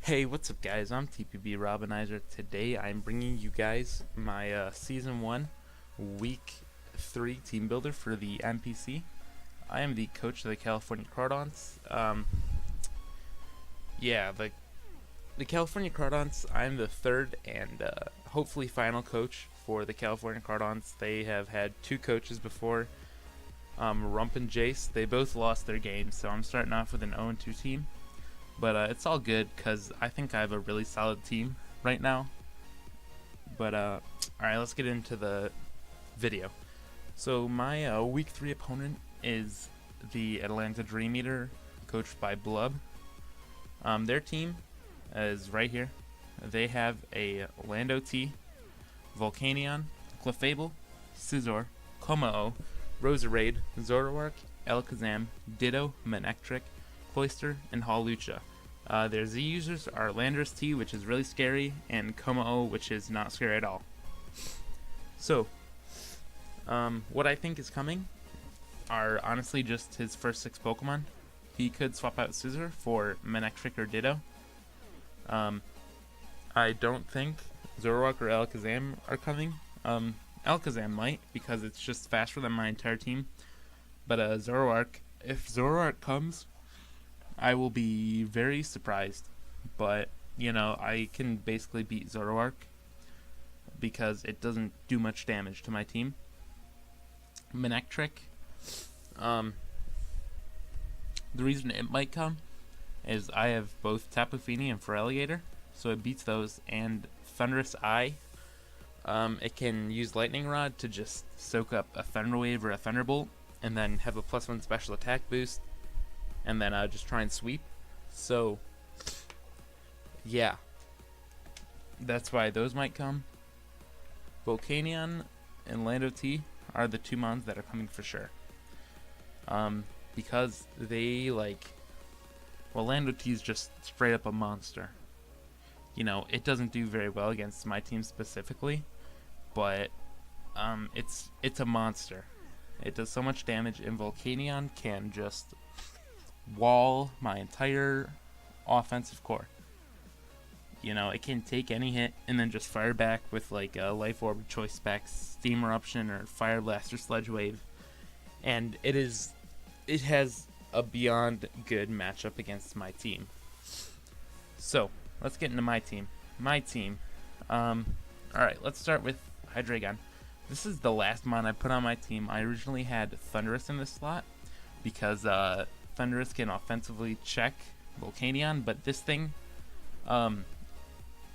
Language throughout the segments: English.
Hey, what's up, guys? I'm TPB Robinizer. Today, I'm bringing you guys my Season 1, Week 3 Team Builder for the MPC. I am the coach of the California Cardons. The California Cardons, I'm the third and hopefully final coach for the California Cardons. They have had two coaches before, Rump and Jace. They both lost their games, so I'm starting off with an 0-2 team. But it's all good because I think I have a really solid team right now. But alright, let's get into the video. So my Week 3 opponent is the Atlanta Dream Eater, coached by Blub. Their team is right here. They have a Lando T, Volcanion, Clefable, Scizor, Komao, Roserade, Zoroark, Alakazam, Ditto, Manectric, Cloyster, and Hawlucha. Their Z users are Landorus T, which is really scary, and Komao, which is not scary at all. So, what I think is coming are honestly just his first 6 Pokemon. He could swap out Scizor for Manectric or Ditto. I don't think Zoroark or Alakazam are coming. Alakazam might, because it's just faster than my entire team. But Zoroark, if Zoroark comes, I will be very surprised. But, you know, I can basically beat Zoroark because it doesn't do much damage to my team. Manectric, the reason it might come is I have both Tapu Fini and Feraligatr, so it beats those, and Thunderous Eye. It can use Lightning Rod to just soak up a Thunder Wave or a Thunderbolt, and then have a +1 special attack boost, and then just try and sweep. So, yeah, that's why those might come. Volcanion and Lando T are the two mons that are coming for sure. Because they Lando T is just straight up a monster. You know, it doesn't do very well against my team specifically, but it's a monster. It does so much damage, and Volcanion can just wall my entire offensive core. You know, it can take any hit and then just fire back with a Life Orb, Choice Specs, Steam Eruption, or Fire Blast or Sledge Wave. And it has a beyond good matchup against my team. So, let's get into my team. Alright, let's start with Hydreigon. This is the last mon I put on my team. I originally had Thundurus in this slot because Thundurus can offensively check Volcanion, but this thing,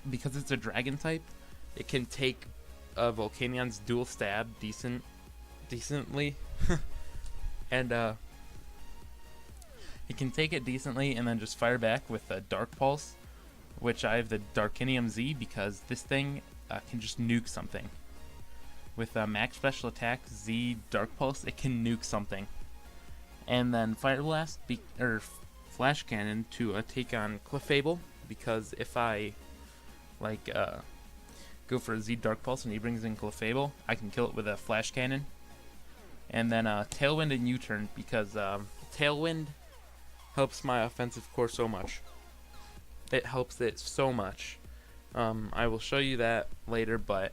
because it's a dragon type, it can take Volcanion's dual stab decently, and it can take it decently and then just fire back with a Dark Pulse, which I have the Darkinium Z because this thing can just nuke something. With max special attack Z Dark Pulse, it can nuke something. And then Fire Blast or Flash Cannon to take on Clefable, because if I go for a Z Dark Pulse and he brings in Clefable, I can kill it with a Flash Cannon. And then Tailwind and U-Turn, because Tailwind helps my offensive core so much. It helps it so much. I will show you that later, but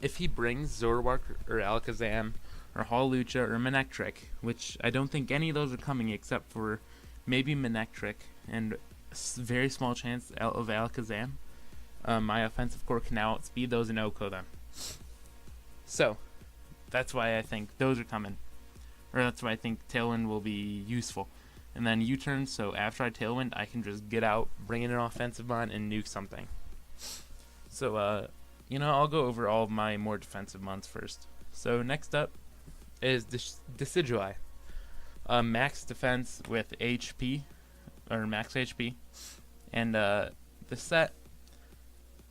if he brings Zoroark or Alakazam or Hawlucha or Manectric, which I don't think any of those are coming except for maybe Manectric and a very small chance of Alakazam, my offensive core can now outspeed those and OHKO them. So, that's why I think those are coming. Or that's why I think Tailwind will be useful. And then U-turn, so after I Tailwind, I can just get out, bring in an offensive mon, and nuke something. So, you know, I'll go over all of my more defensive mons first. So next up is Decidueye. Max defense with HP, or max HP. And the set,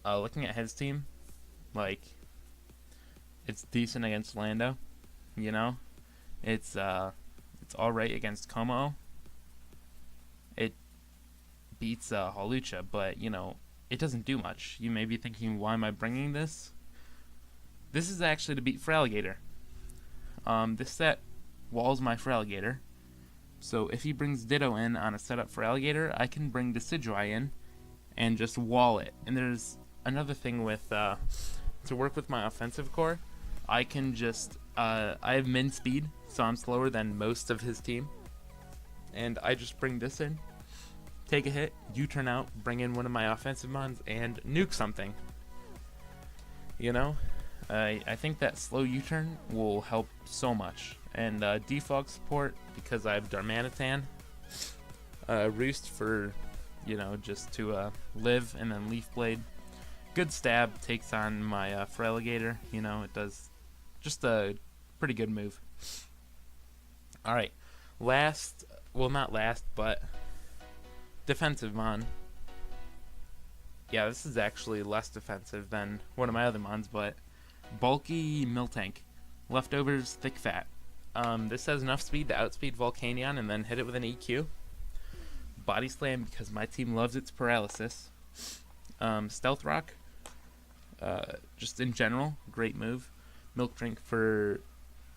looking at his team, it's decent against Lando, you know? It's alright against Komao. It beats Hawlucha, but, you know, it doesn't do much. You may be thinking, why am I bringing this? This is actually to beat Feraligatr. This set walls my Feraligatr, So if he brings Ditto in on a setup for Alligator, I can bring Decidueye in and just wall it. And there's another thing with to work with my offensive core. I can just I have min speed, so I'm slower than most of his team, and I just bring this in, take a hit, U-turn out, bring in one of my offensive mons, and nuke something. You know, I think that slow U-turn will help so much. And defog support, because I have Darmanitan, Roost for, you know, just to live, and then Leaf Blade. Good stab takes on my Feraligatr. You know, it does just a pretty good move. Alright, last, well not last, but defensive mon. Yeah, this is actually less defensive than one of my other mons, but bulky Miltank. Leftovers, thick fat. This has enough speed to outspeed Volcanion and then hit it with an EQ. Body Slam, because my team loves its paralysis. Stealth Rock, just in general, great move. Milk Drink for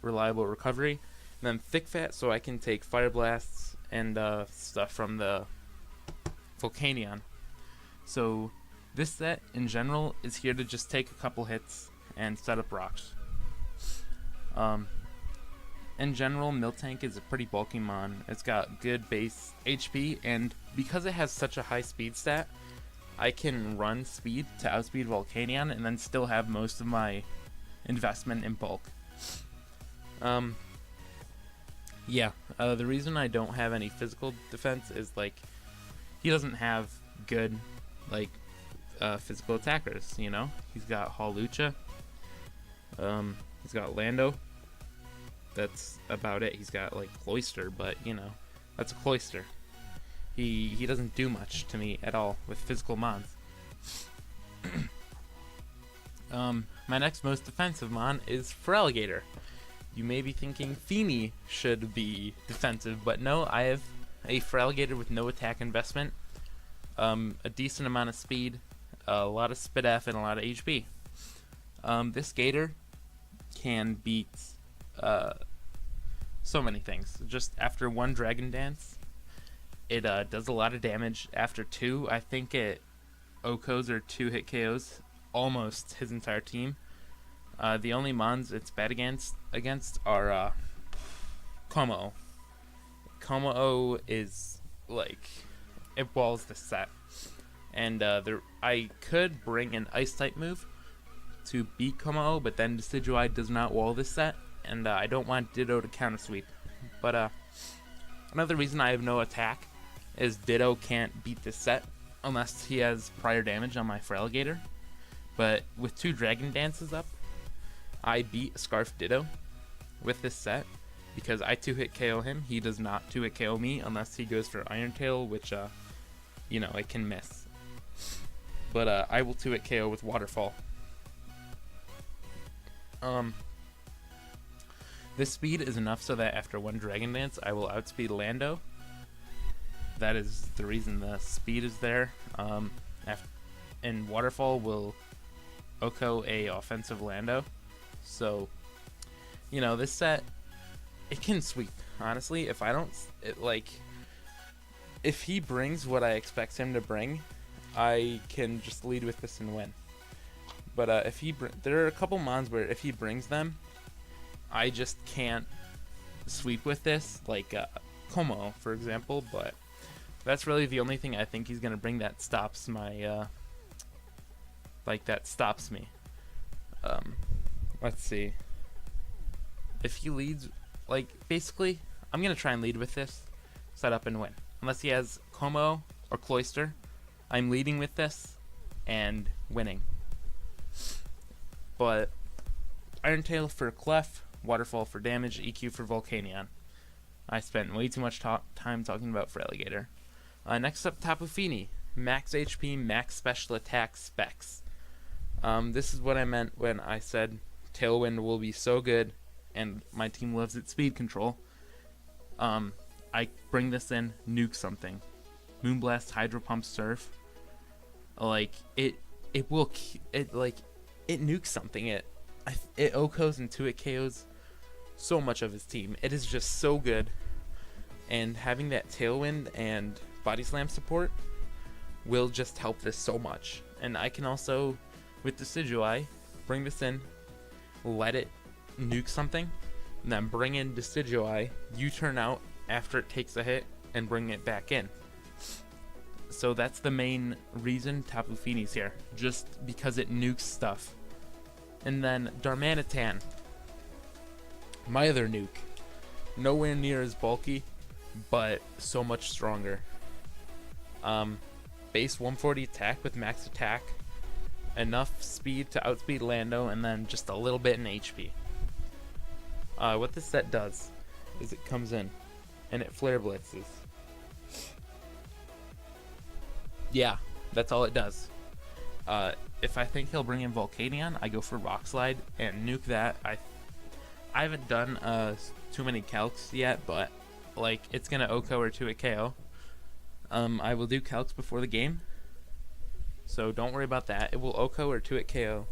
reliable recovery. And then Thick Fat, so I can take Fire Blasts and stuff from the Volcanion. So this set, in general, is here to just take a couple hits and set up rocks. In general, Miltank is a pretty bulky mon. It's got good base HP, and because it has such a high speed stat, I can run speed to outspeed Volcanion and then still have most of my investment in bulk. The reason I don't have any physical defense is, like, he doesn't have good, like, physical attackers, you know? He's got Hawlucha. He's got Lando. That's about it. He's got, like, Cloyster, but, you know, that's a Cloyster. He doesn't do much to me at all with physical mons. My next most defensive mon is Feraligatr. You may be thinking Feeny should be defensive, but no, I have a Feraligatr with no attack investment, a decent amount of speed, a lot of Spit F, and a lot of HP. This Gator can beat so many things. Just after one Dragon Dance, it does a lot of damage. After two, I think it OHKOs or 2-hit KOs almost his entire team. The only mons it's bad against are Como. Como is, like, it walls the set. And I could bring an Ice-type move to beat Como, but then Decidueye does not wall this set, and I don't want Ditto to counter sweep. But another reason I have no attack is Ditto can't beat this set unless he has prior damage on my Feraligatr. But with 2 Dragon Dances up, I beat Scarf Ditto with this set because I 2-hit KO him. He does not 2-hit KO me unless he goes for Iron Tail, which, you know, it can miss. But I will 2-hit KO with Waterfall. This speed is enough so that after one Dragon Dance, I will outspeed Lando. That is the reason the speed is there. And Waterfall will OHKO a offensive Lando. So, you know, this set, it can sweep. Honestly, if I don't, if he brings what I expect him to bring, I can just lead with this and win. But if there are a couple mons where if he brings them, I just can't sweep with this, like Como, for example. But that's really the only thing I think he's gonna bring that stops my, that stops me. Let's see. If he leads, basically, I'm gonna try and lead with this, set up and win. Unless he has Como or Cloyster, I'm leading with this and winning. But Iron Tail for Clef, Waterfall for damage, EQ for Volcanion. I spent way too much time talking about Feraligatr. Next up, Tapu Fini. Max HP, max special attack specs. This is what I meant when I said Tailwind will be so good and my team loves its speed control. I bring this in, nuke something. Moonblast, Hydro Pump, Surf. It nukes something. It OHKOs and 2-hit KOs so much of his team. It is just so good. And having that Tailwind and Body Slam support, will just help this so much. And I can also, with Decidueye, bring this in, let it nuke something, and then bring in Decidueye, U-turn out after it takes a hit, and bring it back in. So that's the main reason Tapu Fini's here, just because it nukes stuff. And then Darmanitan, my other nuke, nowhere near as bulky, but so much stronger. Base 140 attack with max attack, enough speed to outspeed Lando, and then just a little bit in HP. What this set does is it comes in and it flare blitzes. Yeah, that's all it does. If I think he'll bring in Volcanion, I go for Rock Slide and nuke that. I haven't done too many calcs yet, but like it's gonna OHKO or 2-hit KO. I will do calcs before the game, so don't worry about that. It will OHKO or 2-hit KO.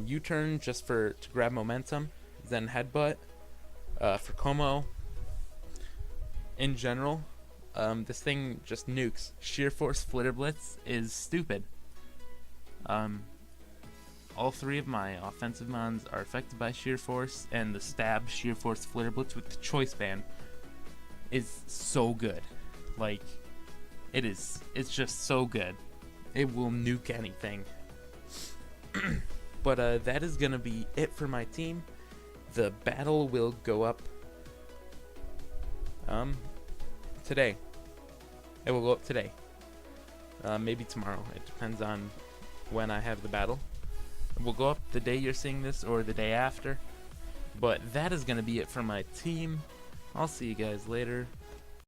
U-turn just to grab momentum, then headbutt. For Como, in general, this thing just nukes. Sheer Force Flitter Blitz is stupid. All three of my offensive mons are affected by Sheer Force, and the Stab Sheer Force Flitter Blitz with the Choice Band is so good. Like, it's just so good. It will nuke anything. But that is gonna be it for my team. The battle will go up today. It will go up today. Maybe tomorrow. It depends on when I have the battle. It will go up the day you're seeing this or the day after. But that is going to be it for my team. I'll see you guys later.